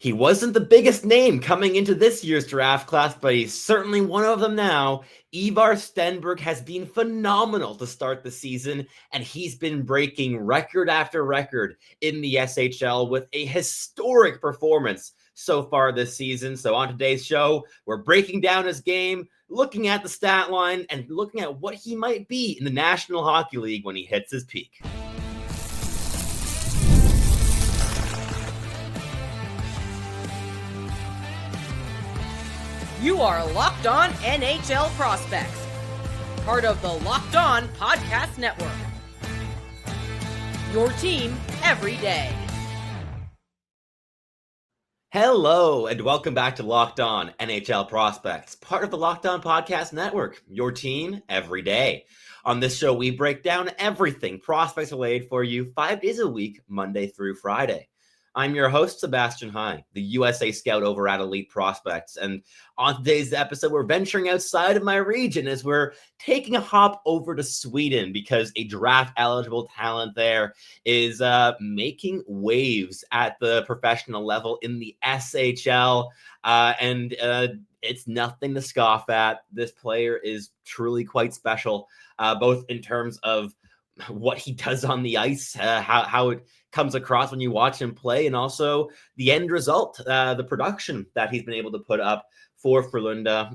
He wasn't the biggest name coming into this year's draft class, but he's certainly one of them now. Ivar Stenberg has been phenomenal to start the season, and he's been breaking record after record in the SHL with a historic performance so far this season. So on today's show, we're breaking down his game, looking at the stat line, and looking at what he might be in the National Hockey League when he hits his peak. You are Locked On NHL Prospects, part of the Locked On Podcast Network. Your team every day. Hello, and welcome back to Locked On NHL Prospects, part of the Locked On Podcast Network, your team every day. On this show, we break down everything prospects related for you 5 days a week, Monday through Friday. I'm your host, Sebastian High, the USA scout over at Elite Prospects. And on today's episode, we're venturing outside of my region as we're taking a hop over to Sweden because a draft-eligible talent there is making waves at the professional level in the SHL. And it's nothing to scoff at. This player is truly quite special, both in terms of what he does on the ice, how it comes across when you watch him play, and also the end result, the production that he's been able to put up for Frölunda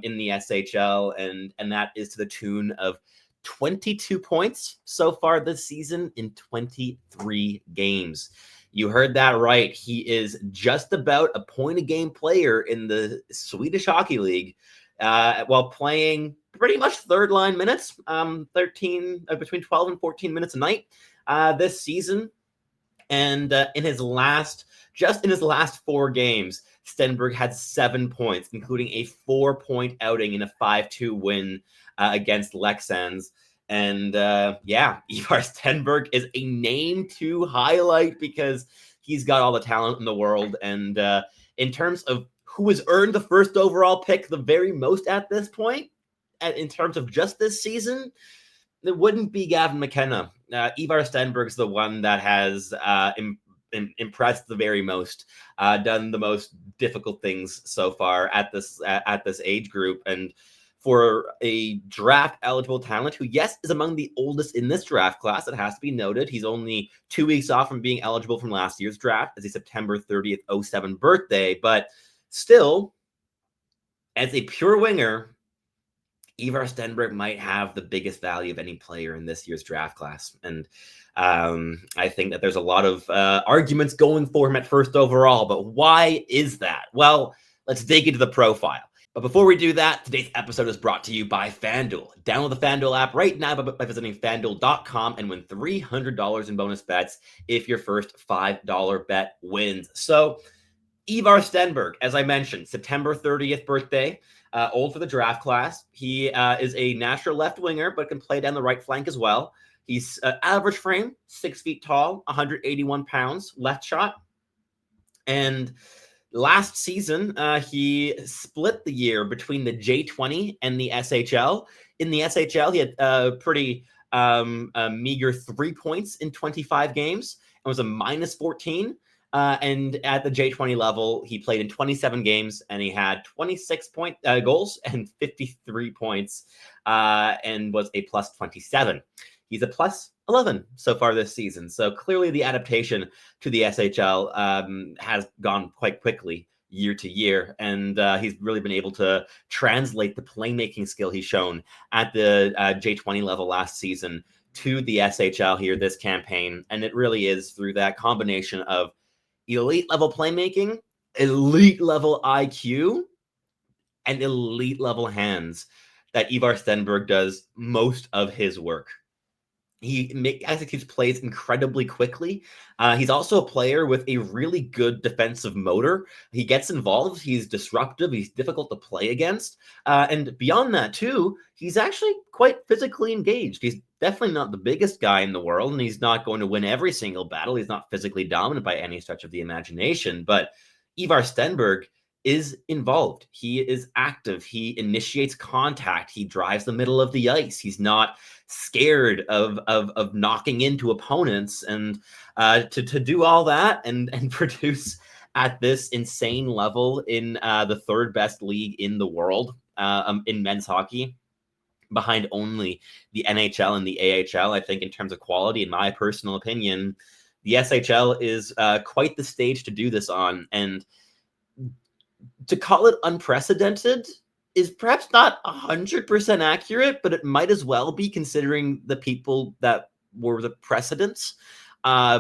in the SHL, and that is to the tune of 22 points so far this season in 23 games. You heard that right. He is just about a point-a-game player in the Swedish Hockey League while playing pretty much third-line minutes, between 12 and 14 minutes a night this season. And in his last 4 games, Stenberg had 7 points, including a 4-point outing in a 5-2 win against Leksands. And Ivar Stenberg is a name to highlight because he's got all the talent in the world. And in terms of who has earned the first overall pick the very most at this point, in terms of just this season, it wouldn't be Gavin McKenna. Ivar Stenberg's the one that has impressed the very most, done the most difficult things so far at this age group. And for a draft-eligible talent who, yes, is among the oldest in this draft class, it has to be noted. He's only 2 weeks off from being eligible from last year's draft as a September 30th, 07 birthday. But still, as a pure winger, Ivar Stenberg might have the biggest value of any player in this year's draft class. And I think that there's a lot of arguments going for him at first overall. But why is that? Well, let's dig into the profile. But before we do that, today's episode is brought to you by FanDuel. Download the FanDuel app right now by visiting FanDuel.com and win $300 in bonus bets if your first $5 bet wins. So Ivar Stenberg, as I mentioned, September 30th birthday. Old for the draft class. He is a natural left winger, but can play down the right flank as well. He's average frame, 6 feet tall, 181 pounds, left shot. And last season, he split the year between the J20 and the SHL. In the SHL, he had pretty meager 3 points in 25 games and was a minus 14. And at the J20 level, he played in 27 games and he had 26 goals and 53 points and was a plus 27. He's a plus 11 so far this season. So clearly the adaptation to the SHL has gone quite quickly year to year. And he's really been able to translate the playmaking skill he's shown at the J20 level last season to the SHL here this campaign. And it really is through that combination of elite level playmaking, elite level IQ, and elite level hands that Ivar Stenberg does most of his work. He executes plays incredibly quickly. He's also a player with a really good defensive motor. He gets involved. He's disruptive. He's difficult to play against. And beyond that, too, he's actually quite physically engaged. He's definitely not the biggest guy in the world, and he's not going to win every single battle. He's not physically dominant by any stretch of the imagination. But Ivar Stenberg is involved. He is active. He initiates contact. He drives the middle of the ice. He's not scared of knocking into opponents. And to do all that and produce at this insane level in the third best league in the world in men's hockey, behind only the NHL and the AHL. I think in terms of quality, in my personal opinion, the SHL is quite the stage to do this on. And to call it unprecedented is perhaps not 100% accurate, but it might as well be, considering the people that were the precedents,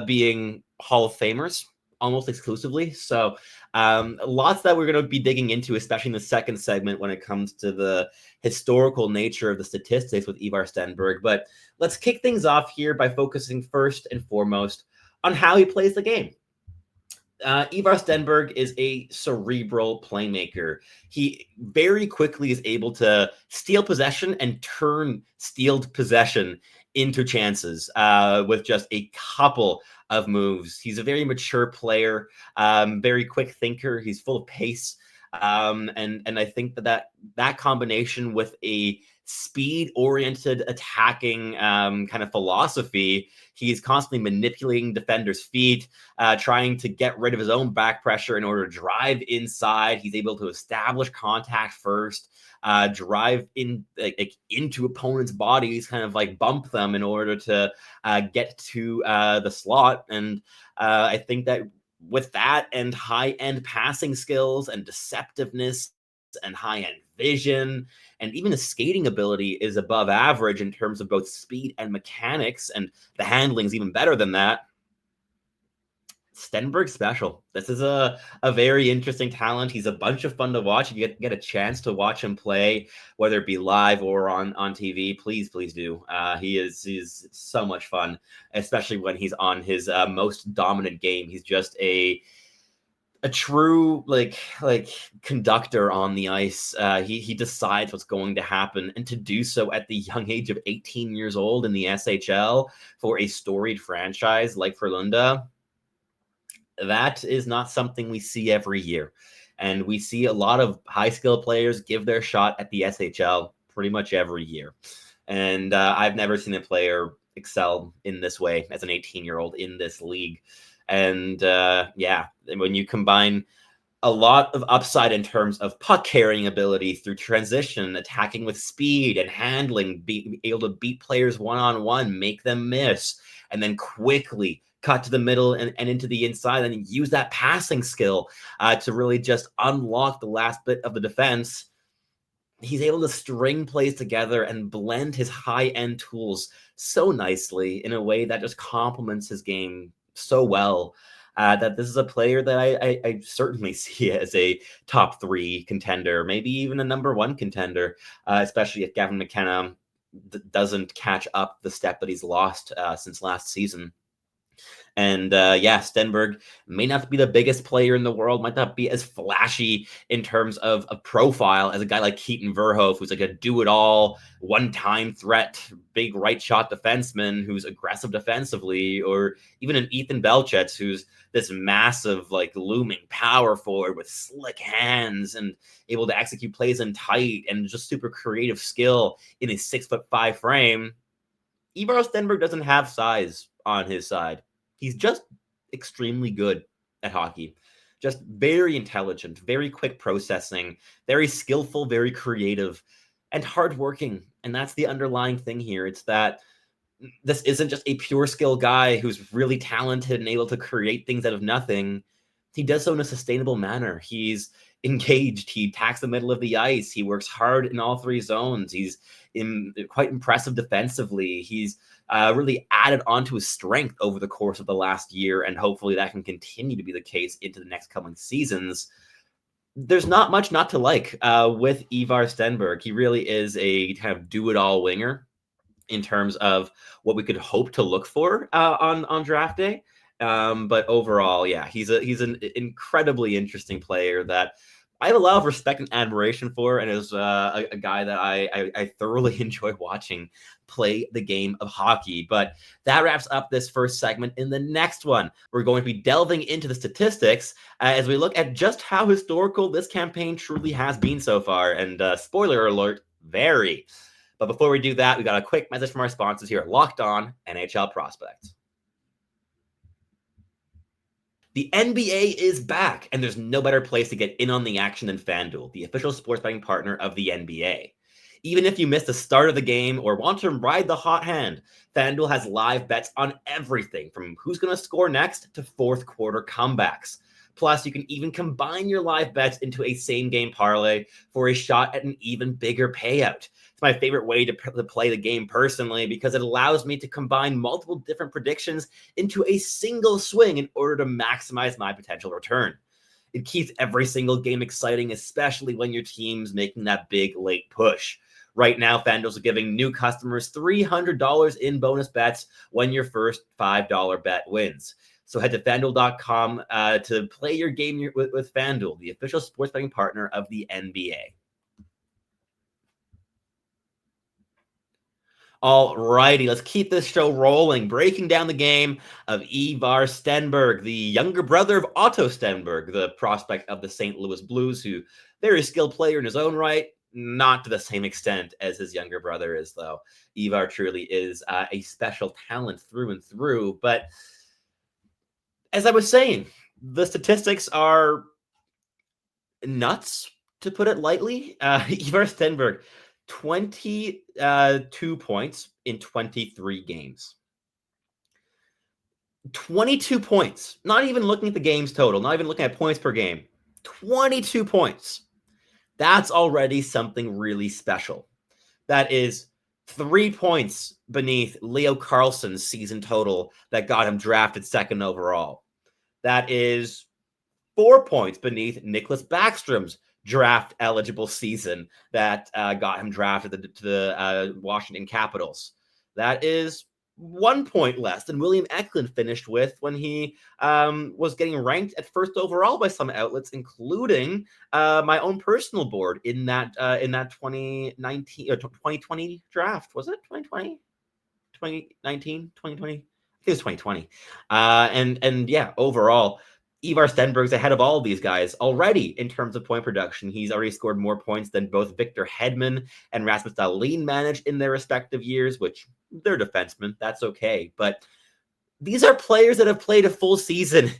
being Hall of Famers almost exclusively. So lots that we're going to be digging into, especially in the second segment when it comes to the historical nature of the statistics with Ivar Stenberg. But let's kick things off here by focusing first and foremost on how he plays the game. Ivar Stenberg is a cerebral playmaker. He very quickly is able to steal possession and turn stealed possession into chances with just a couple of moves. He's a very mature player, very quick thinker. He's full of pace. And I think that combination with a speed-oriented attacking kind of philosophy, he's constantly manipulating defenders' feet, trying to get rid of his own back pressure in order to drive inside. He's able to establish contact first, drive in into opponents' bodies, kind of like bump them in order to get to the slot. And I think that with that and high-end passing skills and deceptiveness and high-end vision, and even the skating ability is above average in terms of both speed and mechanics, and the handling is even better than that. Stenberg's special. This is a very interesting talent. He's a bunch of fun to watch. If you get a chance to watch him play, whether it be live or on TV, please do. He's so much fun, especially when he's on his most dominant game. He's just a true like conductor on the ice. He decides what's going to happen, and to do so at the young age of 18 years old in the SHL for a storied franchise like Frölunda, that is not something we see every year. And we see a lot of high skill players give their shot at the SHL pretty much every year. And I've never seen a player excel in this way as an 18-year-old in this league. And when you combine a lot of upside in terms of puck carrying ability through transition, attacking with speed and handling, being able to beat players one-on-one, make them miss, and then quickly cut to the middle and into the inside, and use that passing skill to really just unlock the last bit of the defense. He's able to string plays together and blend his high-end tools so nicely in a way that just complements his game so well, that this is a player that I certainly see as a top 3 contender, maybe even a number 1 contender, especially if Gavin McKenna doesn't catch up the step that he's lost since last season. And Stenberg may not be the biggest player in the world, might not be as flashy in terms of a profile as a guy like Keaton Verhoeff, who's like a do-it-all, one-time threat, big right-shot defenseman who's aggressive defensively, or even an Ethan Belchets, who's this massive, like, looming power forward with slick hands and able to execute plays in tight and just super creative skill in a 6'5" frame. Ivar Stenberg doesn't have size on his side. He's just extremely good at hockey. Just very intelligent, very quick processing, very skillful, very creative, and hardworking. And that's the underlying thing here. It's that this isn't just a pure skill guy who's really talented and able to create things out of nothing. He does so in a sustainable manner. He's engaged. He attacks the middle of the ice. He works hard in all 3 zones. He's quite impressive defensively. He's really added on to his strength over the course of the last year, and hopefully that can continue to be the case into the next coming seasons. There's not much not to like with Ivar Stenberg. He really is a kind of do-it-all winger in terms of what we could hope to look for on draft day. But overall, he's an incredibly interesting player that I have a lot of respect and admiration for, and is a guy that I thoroughly enjoy watching play the game of hockey. But that wraps up this first segment. In the next one, we're going to be delving into the statistics as we look at just how historical this campaign truly has been so far. And spoiler alert, very. But before we do that, we got a quick message from our sponsors here at Locked On NHL Prospects. The NBA is back, and there's no better place to get in on the action than FanDuel, the official sports betting partner of the NBA. Even if you missed the start of the game or want to ride the hot hand, FanDuel has live bets on everything from who's going to score next to fourth quarter comebacks. Plus, you can even combine your live bets into a same-game parlay for a shot at an even bigger payout. It's my favorite way to play the game personally because it allows me to combine multiple different predictions into a single swing in order to maximize my potential return. It keeps every single game exciting, especially when your team's making that big late push. Right now, FanDuel's giving new customers $300 in bonus bets when your first $5 bet wins. So head to FanDuel.com to play your game with FanDuel, the official sports betting partner of the NBA. All righty, let's keep this show rolling. Breaking down the game of Ivar Stenberg, the younger brother of Otto Stenberg, the prospect of the St. Louis Blues, who very skilled player in his own right, not to the same extent as his younger brother is, though. Ivar truly is a special talent through and through. But as I was saying, the statistics are nuts, to put it lightly. Ivar Stenberg, 22 points in 23 games. 22 points. Not even looking at the games total, not even looking at points per game. 22 points. That's already something really special. That is 3 points beneath Leo Carlson's season total that got him drafted second overall. That is 4 points beneath Nicholas Backstrom's draft-eligible season that got him drafted to the Washington Capitals. That is 1 point less than William Eklund finished with when he was getting ranked at first overall by some outlets, including my own personal board in that 2019 or 2020 draft. Was it 2020? 2019? 2020? I think it was 2020. And yeah, overall, Ivar Stenberg's ahead of all of these guys already in terms of point production. He's already scored more points than both Victor Hedman and Rasmus Dahlin managed in their respective years, which they're defensemen. That's okay. But these are players that have played a full season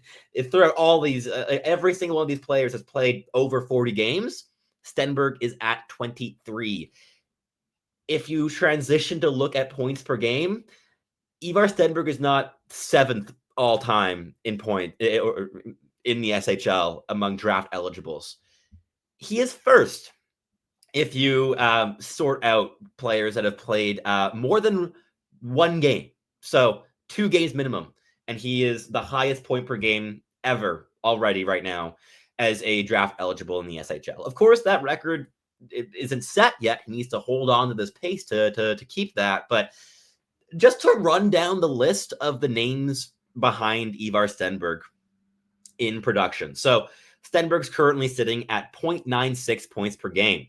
throughout all these. Every single one of these players has played over 40 games. Stenberg is at 23. If you transition to look at points per game, Ivar Stenberg is not seventh all time in point in the SHL among draft eligibles. He is first if you sort out players that have played more than one game. So 2 games minimum. And he is the highest point per game ever already right now as a draft eligible in the SHL. Of course, that record isn't set yet. He needs to hold on to this pace to keep that. But just to run down the list of the names behind Ivar Stenberg in production. So Stenberg's currently sitting at 0.96 points per game.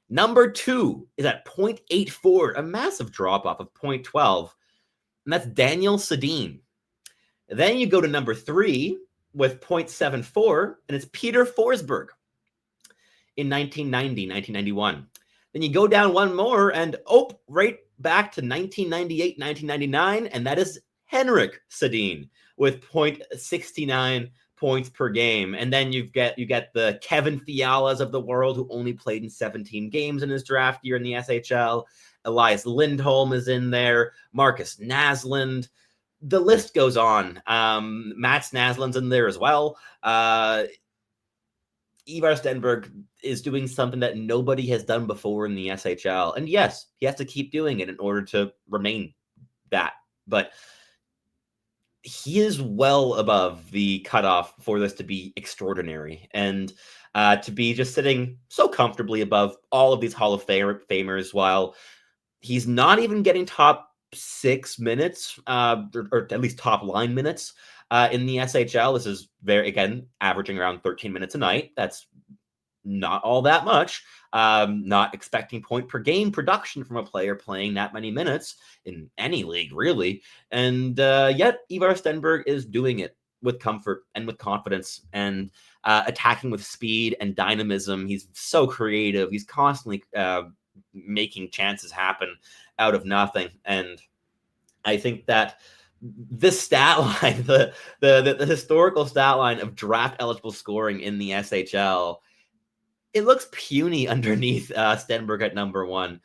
Number 2 is at 0.84, a massive drop-off of 0.12, and that's Daniel Sedin. Then you go to number 3 with 0.74, and it's Peter Forsberg in 1990, 1991. Then you go down one more, and right back to 1998, 1999, and that is Henrik Sedin with 0.69 points per game. And then you get the Kevin Fialas of the world who only played in 17 games in his draft year in the SHL. Elias Lindholm is in there. Marcus Naslund. The list goes on. Mats Naslund's in there as well. Ivar Stenberg is doing something that nobody has done before in the SHL. And yes, he has to keep doing it in order to remain that. But he is well above the cutoff for this to be extraordinary. And to be just sitting so comfortably above all of these Hall of Famers while he's not even getting top 6 minutes, or at least top line minutes in the SHL. This is again, averaging around 13 minutes a night. That's not all that much. Not expecting point per game production from a player playing that many minutes in any league, really. And yet Ivar Stenberg is doing it with comfort and with confidence and attacking with speed and dynamism. He's so creative. He's constantly making chances happen out of nothing. And I think that this stat line, the historical stat line of draft eligible scoring in the SHL, it looks puny underneath Stenberg at number one.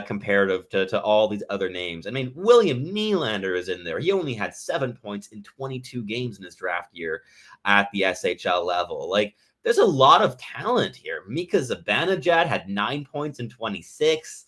Comparative to all these other names. I mean, William Nylander is in there. He only had 7 points in 22 games in his draft year at the SHL level. Like, there's a lot of talent here. Mika Zibanejad had 9 points in 26.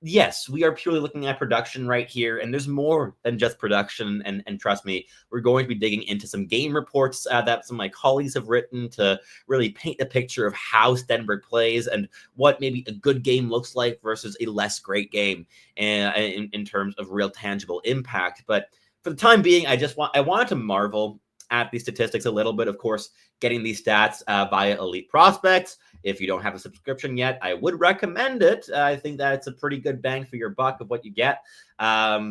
Yes, we are purely looking at production right here, and there's more than just production. And trust me, we're going to be digging into some game reports that some of my colleagues have written to really paint a picture of how Stenberg plays and what maybe a good game looks like versus a less great game in terms of real tangible impact. But for the time being, I wanted to marvel at the statistics a little bit. Of course, getting these stats via Elite Prospects. If you don't have a subscription yet, I would recommend it. I think that it's a pretty good bang for your buck of what you get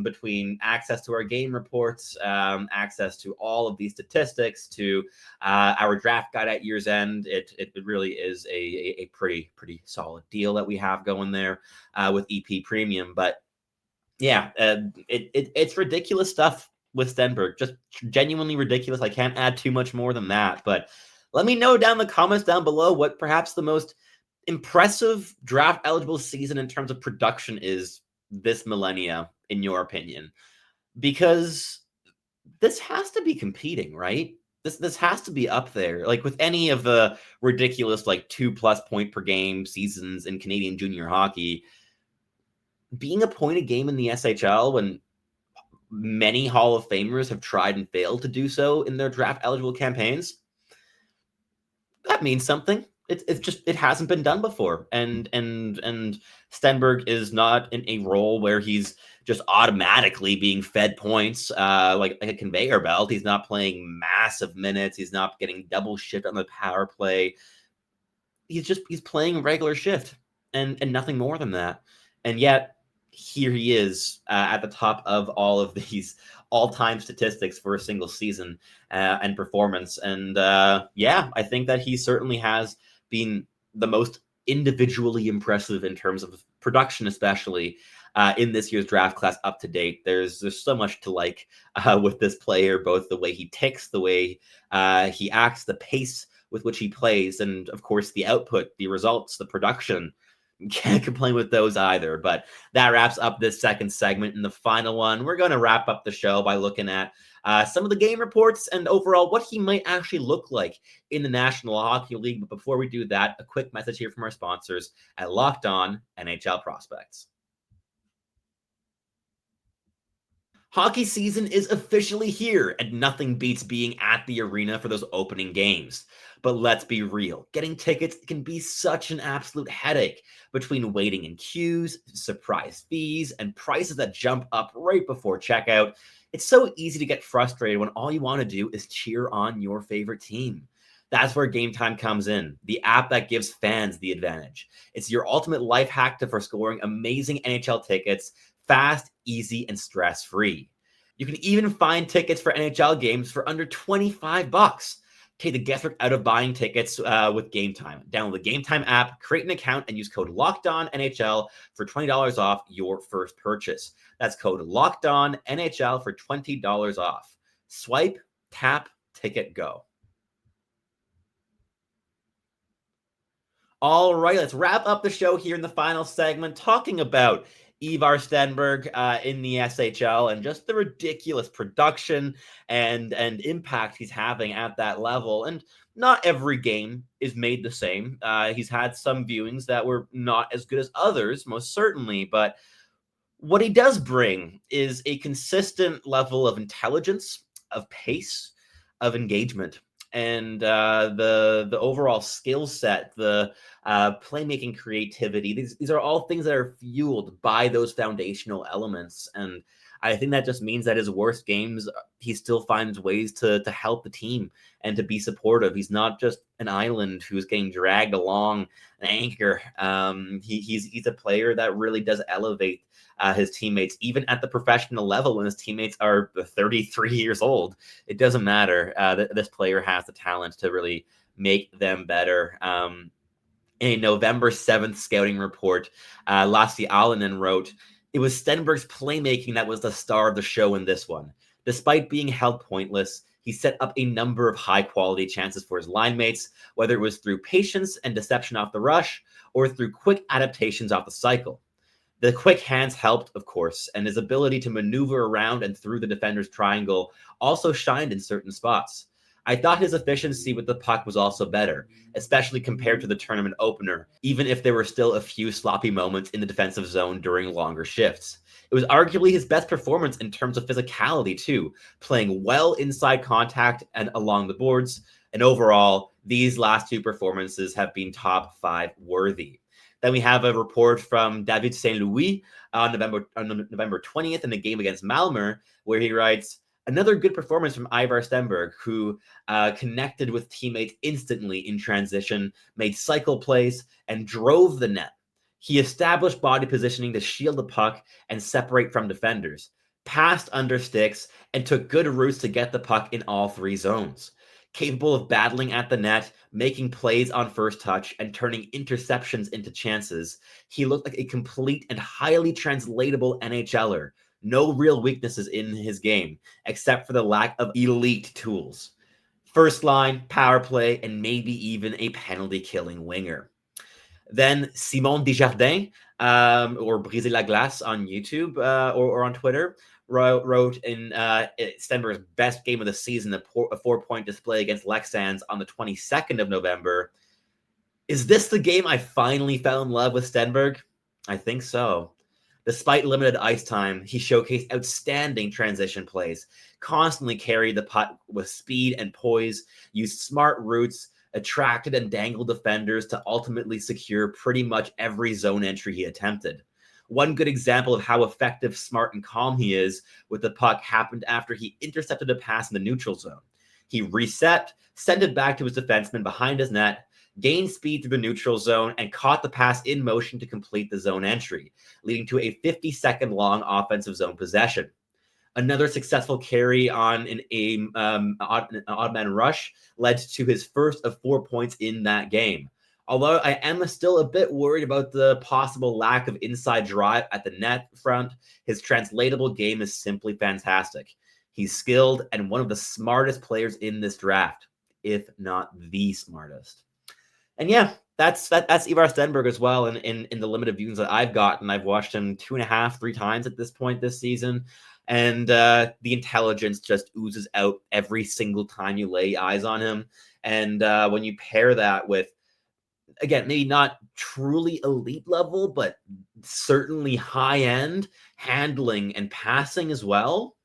between access to our game reports, access to all of these statistics, to our draft guide at year's end. It really is a pretty solid deal that we have going there with EP Premium. But yeah, it's ridiculous stuff with Stenberg. Just genuinely ridiculous. I can't add too much more than that. But let me know down in the comments down below what perhaps the most impressive draft eligible season in terms of production is this millennia, in your opinion. Because this has to be competing, right? This has to be up there. Like with any of the ridiculous like 2+ point per game seasons in Canadian junior hockey, being a point a game in the SHL when many Hall of Famers have tried and failed to do so in their draft eligible campaigns, that means something. It hasn't been done before, and Stenberg is not in a role where he's just automatically being fed points like a conveyor belt. He's not playing massive minutes. He's not getting double shift on the power play. He's playing regular shift and nothing more than that. And yet here he is at the top of all of these all-time statistics for a single season and performance. And yeah, I think that he certainly has been the most individually impressive in terms of production, especially in this year's draft class up to date. There's so much to like with this player, both the way he ticks, the way he acts, the pace with which he plays, and of course the output, the results, the production. Can't complain with those either. But that wraps up this second segment. In the final one, we're going to wrap up the show by looking at some of the game reports and overall what he might actually look like in the National Hockey League. But before we do that, a quick message here from our sponsors at Locked On NHL Prospects. Hockey season is officially here, and nothing beats being at the arena for those opening games. But let's be real, getting tickets can be such an absolute headache between waiting in queues, surprise fees, and prices that jump up right before checkout. It's so easy to get frustrated when all you want to do is cheer on your favorite team. That's where Gametime comes in, the app that gives fans the advantage. It's your ultimate life hack for scoring amazing NHL tickets fast, easy, and stress-free. You can even find tickets for NHL games for under $25. Take the guesswork out of buying tickets with Gametime. Download the Gametime app, create an account, and use code LOCKEDONNHL for $20 off your first purchase. That's code LOCKEDONNHL for $20 off. Swipe, tap, ticket, go. All right, let's wrap up the show here in the final segment talking about Ivar Stenberg in the SHL and just the ridiculous production and impact he's having at that level. And not every game is made the same. He's had some viewings that were not as good as others, most certainly. But what he does bring is a consistent level of intelligence, of pace, of engagement. And the overall skill set, the playmaking creativity, these are all things that are fueled by those foundational elements. And I think that just means that his worst games, he still finds ways to help the team and to be supportive. He's not just an island who's getting dragged along an anchor. He's a player that really does elevate his teammates, even at the professional level when his teammates are 33 years old. It doesn't matter. This player has the talent to really make them better. In a November 7th scouting report, Lassi Alanen wrote, "It was Stenberg's playmaking that was the star of the show in this one. Despite being held pointless, he set up a number of high-quality chances for his line mates, whether it was through patience and deception off the rush, or through quick adaptations off the cycle. The quick hands helped, of course, and his ability to maneuver around and through the defender's triangle also shined in certain spots. I thought his efficiency with the puck was also better, especially compared to the tournament opener, even if there were still a few sloppy moments in the defensive zone during longer shifts. It was arguably his best performance in terms of physicality, too, playing well inside contact and along the boards. And overall, these last two performances have been top 5 worthy. Then we have a report from David St. Louis on November 20th in a game against Malmö, where he writes, another good performance from Ivar Stenberg, who connected with teammates instantly in transition, made cycle plays, and drove the net. He established body positioning to shield the puck and separate from defenders, passed under sticks, and took good routes to get the puck in all 3 zones. Capable of battling at the net, making plays on first touch, and turning interceptions into chances, he looked like a complete and highly translatable NHLer. No real weaknesses in his game, except for the lack of elite tools. First line, power play, and maybe even a penalty-killing winger. Then Simon Desjardins, or Briser la Glace on YouTube or on Twitter, wrote in Stenberg's best game of the season, a 4-point display against Lexans on the 22nd of November. Is this the game I finally fell in love with Stenberg? I think so. Despite limited ice time, he showcased outstanding transition plays, constantly carried the puck with speed and poise, used smart routes, attracted and dangled defenders to ultimately secure pretty much every zone entry he attempted. One good example of how effective, smart, and calm he is with the puck happened after he intercepted a pass in the neutral zone. He reset, sent it back to his defenseman behind his net, gained speed through the neutral zone, and caught the pass in motion to complete the zone entry, leading to a 50-second long offensive zone possession. Another successful carry on an odd man rush led to his first of 4 points in that game. Although I am still a bit worried about the possible lack of inside drive at the net front, his translatable game is simply fantastic. He's skilled and one of the smartest players in this draft, if not the smartest. And yeah, that's Ivar Stenberg as well. And in the limited viewings that I've gotten, I've watched him 2.5, 3 times at this point this season. And the intelligence just oozes out every single time you lay eyes on him. And when you pair that with, again, maybe not truly elite level, but certainly high-end handling and passing as well,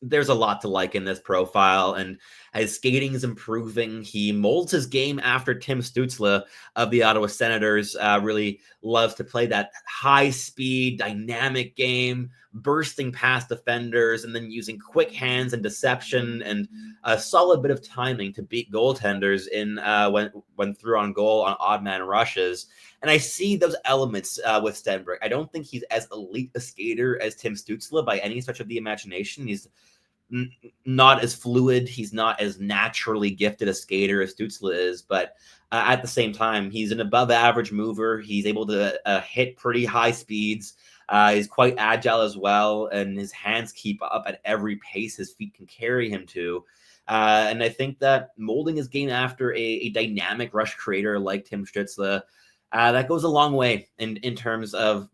there's a lot to like in this profile, and his skating is improving. He molds his game after Tim Stützle of the Ottawa Senators really loves to play that high-speed, dynamic game, bursting past defenders, and then using quick hands and deception and a solid bit of timing to beat goaltenders in when through on goal on odd man rushes. And I see those elements with Stenberg. I don't think he's as elite a skater as Tim Stützle by any stretch of the imagination. He's not as fluid. He's not as naturally gifted a skater as Stützle is. But at the same time, he's an above average mover. He's able to hit pretty high speeds. He's quite agile as well. And his hands keep up at every pace his feet can carry him to. And I think that molding his game after a dynamic rush creator like Tim Stützle, that goes a long way in terms of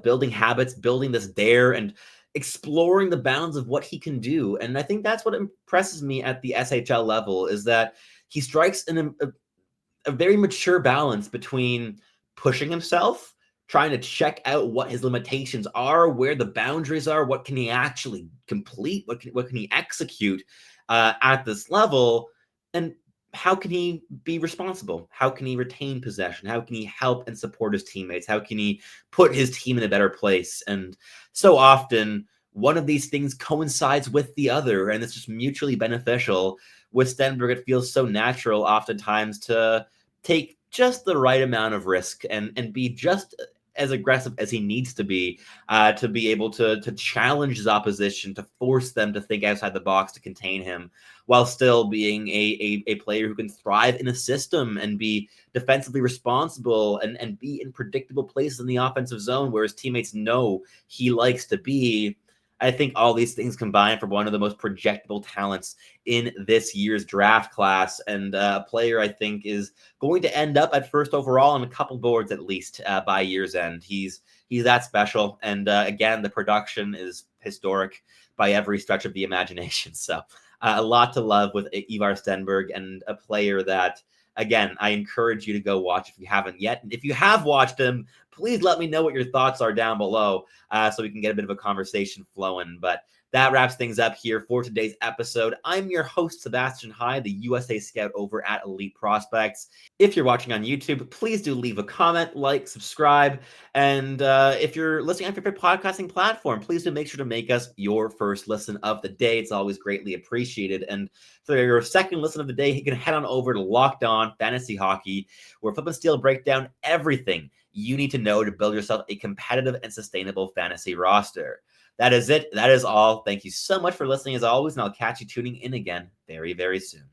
building habits, building this dare, and exploring the bounds of what he can do. And I think that's what impresses me at the SHL level, is that he strikes a very mature balance between pushing himself, trying to check out what his limitations are, where the boundaries are, what can he actually complete, what can he execute at this level, and how can he be responsible? How can he retain possession? How can he help and support his teammates? How can he put his team in a better place? And so often, one of these things coincides with the other, and it's just mutually beneficial. With Stenberg, it feels so natural oftentimes to take just the right amount of risk and be just as aggressive as he needs to be able to challenge his opposition, to force them to think outside the box to contain him, while still being a player who can thrive in a system and be defensively responsible and be in predictable places in the offensive zone where his teammates know he likes to be. I think all these things combine for one of the most projectable talents in this year's draft class, and a player I think is going to end up at first overall on a couple boards at least by year's end. He's that special, and again, the production is historic by every stretch of the imagination. So a lot to love with Ivar Stenberg, and a player that, again, I encourage you to go watch if you haven't yet. And if you have watched him, please let me know what your thoughts are down below so we can get a bit of a conversation flowing. But that wraps things up here for today's episode. I'm your host, Sebastian Hyde, the USA Scout over at Elite Prospects. If you're watching on YouTube, please do leave a comment, like, subscribe. And if you're listening on your favorite podcasting platform, please do make sure to make us your first listen of the day. It's always greatly appreciated. And for your second listen of the day, you can head on over to Locked On Fantasy Hockey, where Flip and Steel break down everything you need to know to build yourself a competitive and sustainable fantasy roster. That is it. That is all. Thank you so much for listening as always, and I'll catch you tuning in again very, very soon.